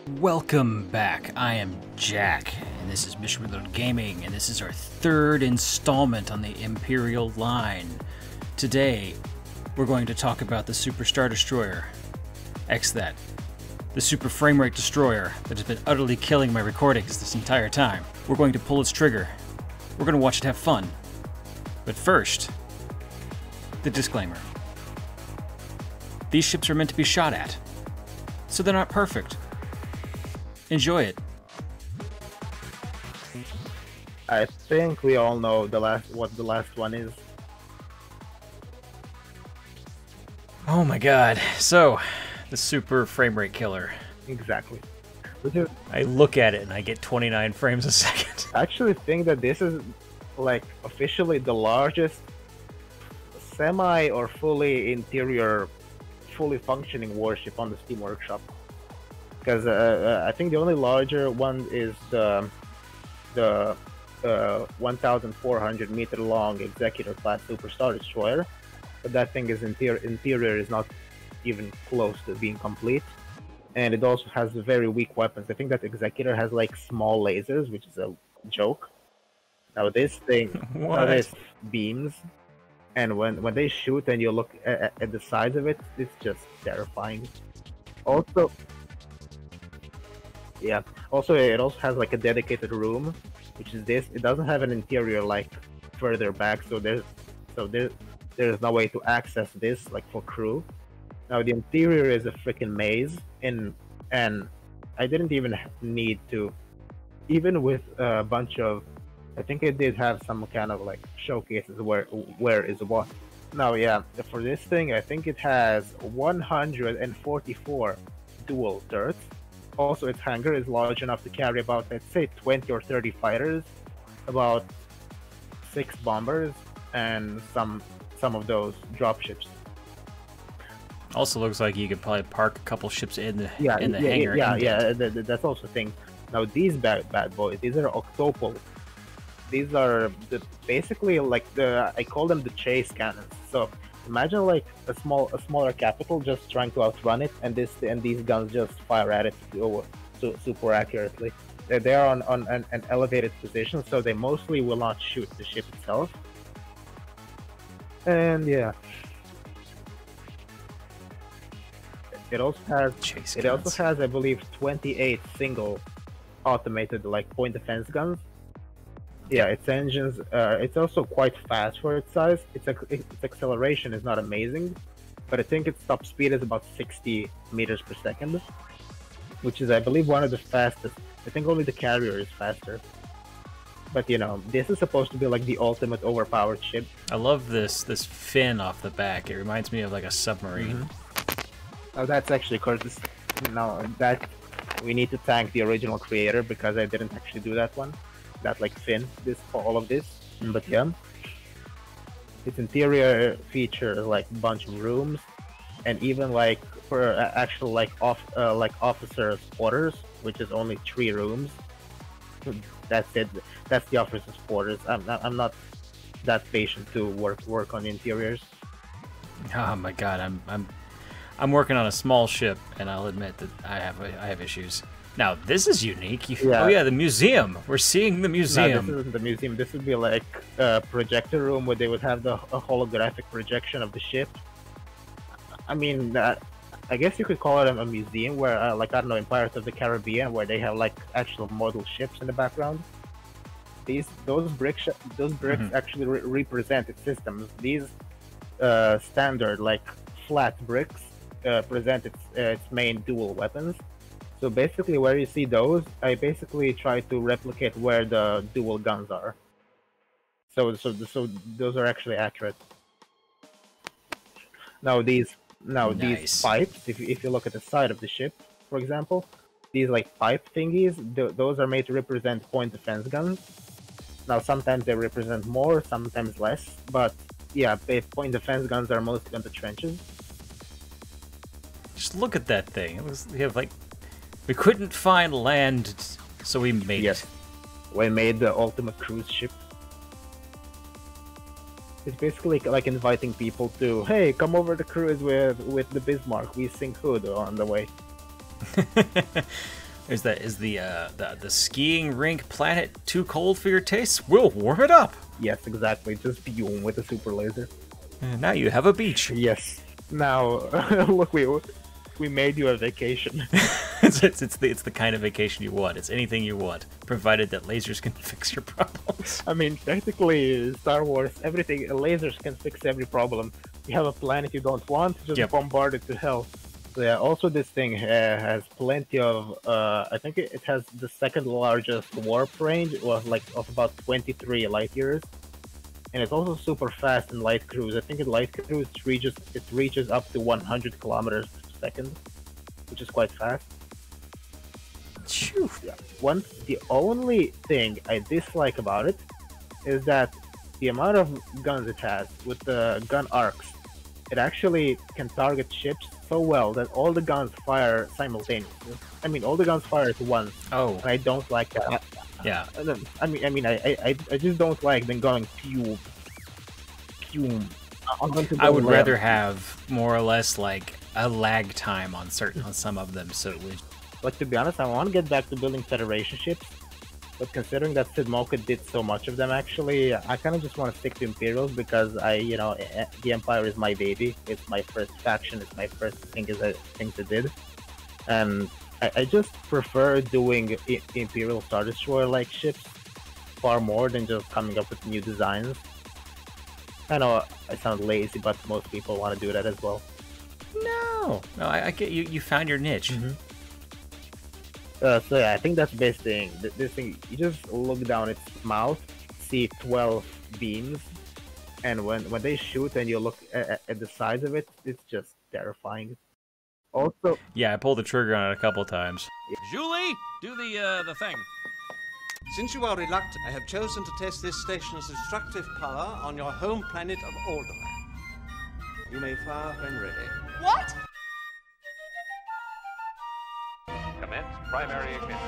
Welcome back. I am Jack, and this is Mission Reloaded Gaming, and this is our third installment on the Imperial line. Today, we're going to talk about the Super Star Destroyer. That. The Super Framerate Destroyer that has been utterly killing my recordings this entire time. We're going to pull its trigger. We're going to watch it have fun. But first, the disclaimer. These ships are meant to be shot at, so they're not perfect. Enjoy it. I think we all know what the last one is. Oh my god. So, the Super Framerate Killer. Exactly. I look at it and I get 29 frames a second. I actually think that this is like officially the largest semi or fully interior, fully functioning warship on the Steam Workshop. Because I think the only larger one is the 1,400 meter long Executor class Super Star Destroyer, but that thing is interior is not even close to being complete, and it also has very weak weapons. I think that Executor has like small lasers, which is a joke. Now this thing, now this beams, and when they shoot and you look at the size of it, it's just terrifying. Also. Yeah. Also, it also has like a dedicated room, which is this. It doesn't have an interior like further back, so there's no way to access this like for crew. Now the interior is a freaking maze, and I didn't even need to, even with a bunch of, I think it did have some kind of like showcases where is what. Now yeah, for this thing, I think it has 144 dual turrets. Also, its hangar is large enough to carry about, let's say, 20 or 30 fighters, about 6 bombers, and some of those dropships. Also looks like you could probably park a couple ships in the hangar. Yeah, that's also a thing. Now these bad boys, these are octopole. These are basically like I call them the chase cannons. So imagine like a smaller capital just trying to outrun it, and these guns just fire at it super accurately. They are on an elevated position, so they mostly will not shoot the ship itself. And yeah, it also has I believe 28 single automated like point defense guns. Yeah, its engines, it's also quite fast for its size. Its acceleration is not amazing, but I think its top speed is about 60 meters per second, which is, I believe, one of the fastest. I think only the carrier is faster. But, you know, this is supposed to be like the ultimate overpowered ship. I love this fin off the back. It reminds me of like a submarine. Mm-hmm. Oh, that's actually Curtis. No, that we need to thank the original creator, because I didn't actually do that one. That like fin for all of this. But yeah, its interior features like a bunch of rooms, and even like for actual like officers' quarters, which is only 3 rooms. That's it. That's the officers' quarters. I'm not that patient to work on interiors. Oh my god, I'm working on a small ship, and I'll admit that I have issues. Now, this is unique. Oh yeah, the museum. We're seeing the museum. No, this isn't the museum. This would be like a projector room where they would have a holographic projection of the ship. I mean, I guess you could call it a museum where, like, I don't know, in Pirates of the Caribbean, where they have like actual model ships in the background. Those bricks actually represent its systems. These standard like flat bricks present its main dual weapons. So basically, where you see those, I basically try to replicate where the dual guns are. So those are actually accurate. Now these pipes, if you look at the side of the ship, for example, these like pipe thingies, those are made to represent point defense guns. Now sometimes they represent more, sometimes less, but yeah, point defense guns are mostly on the trenches. Just look at that thing. We have like. We couldn't find land, so we made it. We made the ultimate cruise ship. It's basically like inviting people to, hey, come over to cruise with the Bismarck. We sink hood on the way. Is the skiing rink planet too cold for your tastes? We'll warm it up. Yes, exactly. Just boom with a super laser. And now you have a beach. Yes. Now, look, we made you a vacation. it's the kind of vacation you want. It's anything you want, provided that lasers can fix your problems. I mean, technically, Star Wars, everything, lasers can fix every problem. You have a planet you don't want, just bombard it to hell. So yeah, also this thing has plenty of, I think it has the second largest warp range, of about 23 light years. And it's also super fast in light cruise. I think in light cruise it reaches up to 100 kilometers per second, which is quite fast. Phew. Yeah. The only thing I dislike about it is that the amount of guns it has with the gun arcs, it actually can target ships so well that all the guns fire simultaneously. I mean, all the guns fire at once. Oh. And I don't like that. Yeah. I just don't like them going pew. I would rather have more or less like a lag time on some of them, so it would. Like, to be honest, I want to get back to building Federation ships, but considering that Sidmoka did so much of them, actually, I kind of just want to stick to Imperials because the Empire is my baby. It's my first faction. It's my first things I did, and I just prefer doing Imperial Star Destroyer-like ships far more than just coming up with new designs. I know I sound lazy, but most people want to do that as well. No, I get you. You found your niche. Mm-hmm. So yeah, I think that's the best thing. This thing, you just look down its mouth, see 12 beams, and when they shoot and you look at the size of it, it's just terrifying. Also, yeah, I pulled the trigger on it a couple times. Julie, do the thing. Since you are reluctant, I have chosen to test this station's destructive power on your home planet of Alderaan. You may fire when ready. What? Commence primary ignition.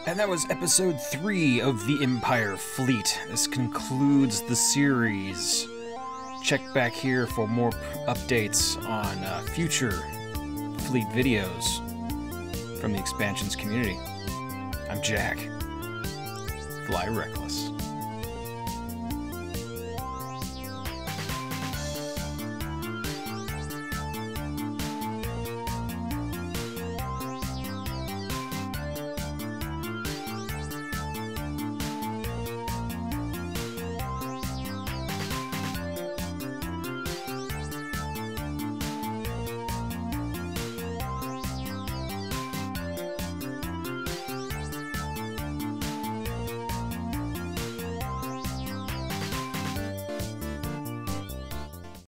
And that was episode 3 of the Empire Fleet. This concludes the series. Check back here for more updates on future fleet videos from the expansions community. I'm Jack. Fly reckless.